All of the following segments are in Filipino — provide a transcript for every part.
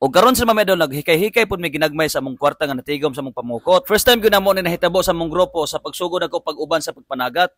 O karon sa mga idol naghikay-hikay pud may ginagmay sa among kwarta nga natigom sa among pamukot. First time gyud namo ni nahitabo sa among grupo sa pagsugod ako pag-uban sa pagpanagat.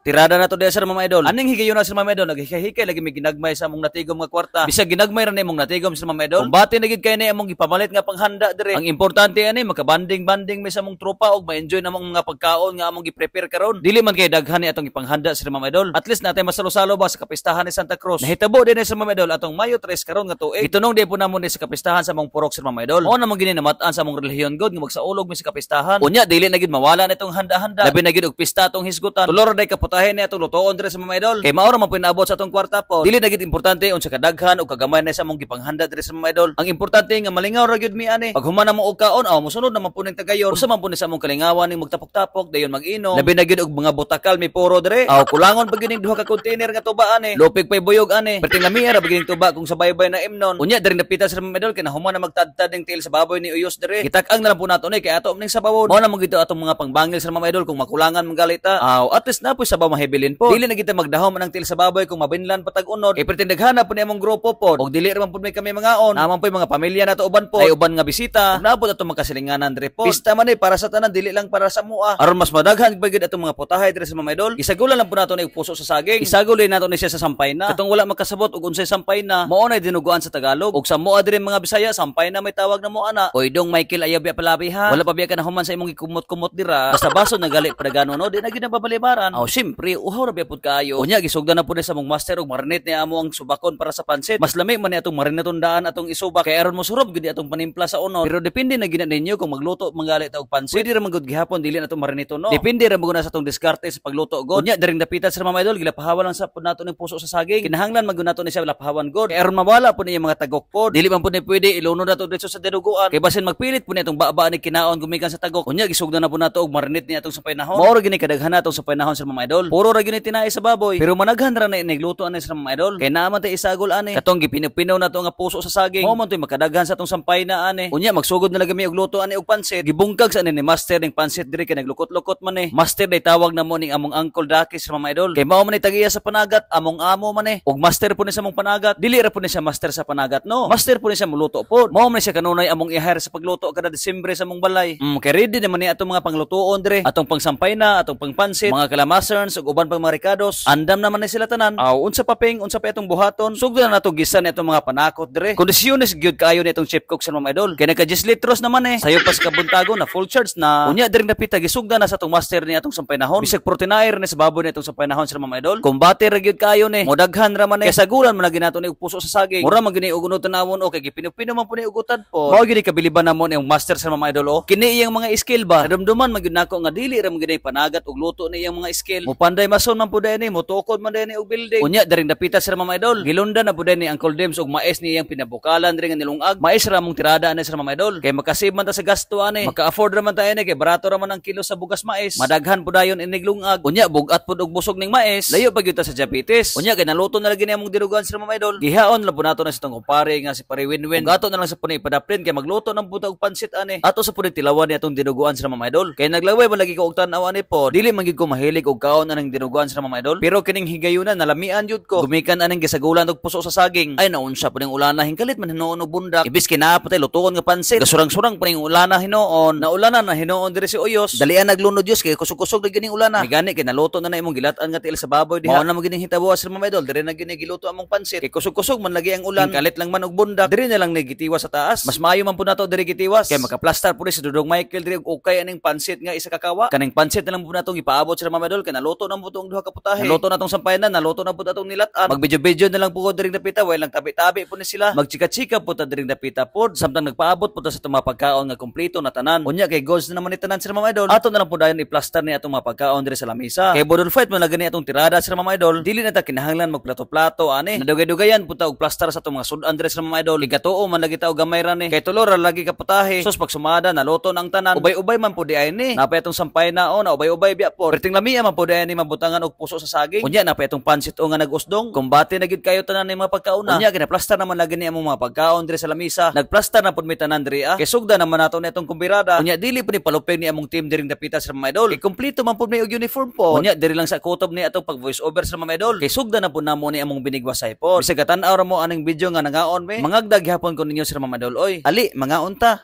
Tirada na to diya sa mga idol. Aning higayon na sa mga idol, naghikay-hikay lagi may ginagmay sa among natigom nga kwarta. Bisag ginagmay ra na imong natigom sa mga idol. Kumbati na gid kay ni among gipamalit nga panghanda dire. Ang importante ani makabanding-banding may sa among tropa og ma-enjoy namong mga pagkaon nga among gi-prepare karon. Dili man kay daghan ni atong ipanghanda sa mga idol. At least natay masalo-salo ba sa kapistahan ni Santa Cruz. Nahitabo din sa mga idol atong Mayo 3 karon nga tuig. Gitunong di po namon ni sa kapistahan sa among purok sa mga idol. Mao namang gini namatan sa among relihiyon god nga magsaulog mi sa kapistahan. Unya dili na gid mawala nitong handa-handa. Labi na gid og pista atong hisgutan. Tulor day kaputahe ni atong lutoon dire sa mga idol. Kay mao ra man pinaabot sa atong kwarta po. Dili na gid importante unsa kadaghan o kagamay na sa among gipanghanda dire sa mga idol. Ang importante nga malingaw ra gyud mi ani. Pag human na mo og kaon, mosunod na man puning tagayon. Usa man pud sa among kalingawan ning magtapok-tapok dayon mag-inom. Labi na gid og mga butakal mi puro dire. Kulangon pag gining duha ka container nga tuba ani. Lupig pay buyog ani. Perting lami ra gining tuba kung sabay-bay na imnon. Unya diri napita sa mga idol kay nahuman na magtadtad ning tiil sa baboy ni uyos dire. Gitak-ang na lang po nato ni kay ato ning sabawon. Mao na mo gito atong mga pangbangil sa mga idol kung makulangan man galita. At least na po sabaw mahibilin po. Dili na kita magdahom ng til sa baboy kung mabinlan patag unod. Pretendaghan po ni among grupo po. Og dili ra man pud may kami mga on. Naman po mga pamilya nato uban po. Ay uban nga bisita. Naabot ato magkasilinganan dire po. Pista man para sa tanan dili lang para sa mua. Aron mas madaghan bagid atong mga putahay dire sa mga idol. Isagulan lang po nato ni puso sa saging. Isagulin nato ni siya sa sampay na. Katong wala makasabot og unsay sampay na. Mao na dinuguan sa Tagalog. Og sa mua dire mga Bisaya sampay na may tawag na mo ana. Oy dong Michael ayaw biya palabi ha. Wala pa biya ka na human sa imong gikumot-kumot dira. Basta baso nagali padagano no. Di na gid nababalibaran. Syempre uhaw ra biya pud kaayo. Unya gisugdan na pud sa mong master og marinate ni amo ang subakon para sa pansit. Mas lami man ni atong marinaton daan atong isubak kay aron mo surob gid atong panimpla sa unod. Pero depende na gid ninyo kung magluto manggali ta og pansit. Pwede ra man gud gihapon dili na atong marinito no. Depende ra mo na sa atong diskarte sa pagluto god. Unya diring dapitan sa mga idol gilapahawan lang sa pud nato ning puso sa saging. Kinahanglan man gud nato ni siya lapahawan god. Kay aron mawala pud niya mga tagok pod. Dili man pud ni pwede ilunod nato dito sa dinuguan. Kay basin magpilit pud ni atong baba ni kinaon gumikan sa tagok. Unya gisugdan na pud nato og marinate ni atong sapay nahon. Mao ra gini kadaghan atong sapay nahon sa mga idol. Puro ra gini tinai sa baboy. Pero managhan ra na inigluto ani sa mga idol. Kay naman tay isagol ani. Katong gipinupinaw nato nga puso sa saging. Mao man toy makadaghan sa atong sampay na ani. Unya magsugod na lagi mi og luto ani og pansit. Gibungkag sa ani ni master ning pansit diri kay naglukot-lukot man Master day tawag na mo ning among Uncle Dakis sa mga idol. Kay mao man ni tagiya sa panagat among amo man og master po ni sa among panagat. Dili ra po ni siya master sa panagat no. Master po ni siya muluto po. Mao man siya kanunay among i-hire sa pagluto kada Disyembre sa among balay. Kay ready naman ni atong mga panglutoon dire. Atong pangsampay na, atong pangpansit, mga kalamaserns ug uban pang mga ricados. Andam naman ni sila tanan. Unsa pa itong buhaton. Sugdan na nato gisan itong mga panakot dire. Kondisyones gyud kaayo nitong chef cook sa mga idol. Kay naka 10 litros naman Sayo pas kabuntago na full charge na. Unya diring napita gisugdan na sa atong master ni atong sampay nahon. Bisag proteinair ni sa baboy ni itong sampay nahon sa mga idol. Kumbate ra gyud kaayo ni. Modaghan ra man kay sagulan man lagi nato ni puso sa saging. Mura man gini og unod tanawon o kay gipinupino man po ni ugutan po. Mao gyud kabiliban namon yung master sa mga idol Kini iyang mga skill ba. Nadumduman man gyud nako nga dili ra man gyud panagat og luto ni iyang mga skill. Mupanday mason man pud ni, motukod man ni og building. Unya diring napita sa mga idol. Gilundan na pud ni Uncle Dems og mais ni iyang pinabukalan diri nga nilungag. Mais ra mong tirada ani sa mga idol. Kay makasave man ta sa gasto ani. Maka-afford ra man ta ni kay barato ra man ang kilo sa bugas mais. Madaghan pud dayon inig lungag. Unya bugat pud og busog ning mais. Layo pa gyud ta sa diabetes. Unya kay naluto na lagi ni among dirugan sa mga idol. Gihaon la pud nato na sa tong pare nga si Pare Winwin. Gato na lang sa punay padaprin kay magluto ng buta og pansit ani. Ato sa punay tilawan ni atong dinuguan sa mga idol. Kay naglaway man lagi ko og tan-aw ani po. Dili man gyud ko mahilig og kaon anang dinuguan sa mga idol. Pero kining higayunan nalamian jud ko. Gumikan aning gisagulan og puso sa saging. Ay naunsa pud ning ulana hingkalit man hinuon og bundak. Ibis kinapatay lutuon nga pansit. Gasurang-surang pa ning ulana hinuon. Naulana na hinuon diri si Uyos. Dalian naglunod Dios kay kusog-kusog na gining ulana. May gani kay naluto na imong gilat-an nga tiil sa baboy diha. Mao na mo gining hitabuas sa mga idol. Diri na gini giluto among pansit. Kay kusog-kusog man lagi ang ulan. Kalit lang man og bundak. Diri na lang negitiwas sa taas. Mas maayo man pud nato diri gitiwas. Kay makaplastar pud si Dudong Michael diri og okay aning pansit nga isa kakawa. Kaning pansit na lang pud nato gipaabot sa mga idol kay naluto na mo tong duha ka putahe. Naluto na tong sampayan na, naluto na pud atong nilat-an. Magbidyo-bidyo na lang pud diri napita, way lang tabi-tabi pud ni sila. Magchika-chika pud ta diri napita pud samtang nagpaabot pud sa itong mga pagkaon nga kompleto na tanan. Unya kay goals na naman ni tanan sa mga idol. Ato na lang pud dayon i-plaster ni atong mga pagkaon diri sa lamesa. Kay bodol fight man lagani atong tirada sa mga idol. Dili na ta kinahanglan magplato-plato ani. Nadugay-dugayan pud ta og plaster sa atong mga sudan diri sa mga idol. Ligatuo man lagi ta og gamay ra ni. Kay tulor ra lagi ka putahe. Sus pag sumada naluto nang tanan. Ubay-ubay man pud di ay ni. Napay atong sampay na o na ubay-ubay biya po. Perting lami man pud ni mabutangan og puso sa saging. Unya na pa itong pansit o nga nag-usdong. Kumbati na gid kayo tanan ni mga pagkauna. Unya ginaplastar naman lagi ni among mga pagkaon diri sa lamisa. Nagplastar na pud mi tanan diri ah. Kay sugda naman nato ni itong kumbirada. Unya dili pud ni palupeng ni among team diring dapita sa mga idol. Kay kompleto man pud mi og uniform po. Unya diri lang sa kutob ni atong pag voice over sa mga idol. Kay sugda na pud namo ni among binigwasay po. Bisag tan-aw ra mo aning video nga nangaon mi. Mangagdag gyapon ko ninyo sa mga idol. Oy, ali mangaon ta.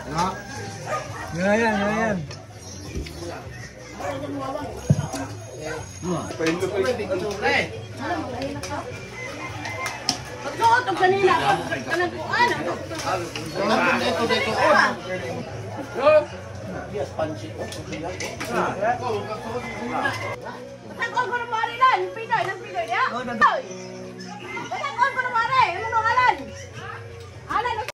Yan. Magsuot og kanila. Kanang kuan. Takon ko na mari lan, Pinoy dia. Takon ko na mari, ano ngalan? Alan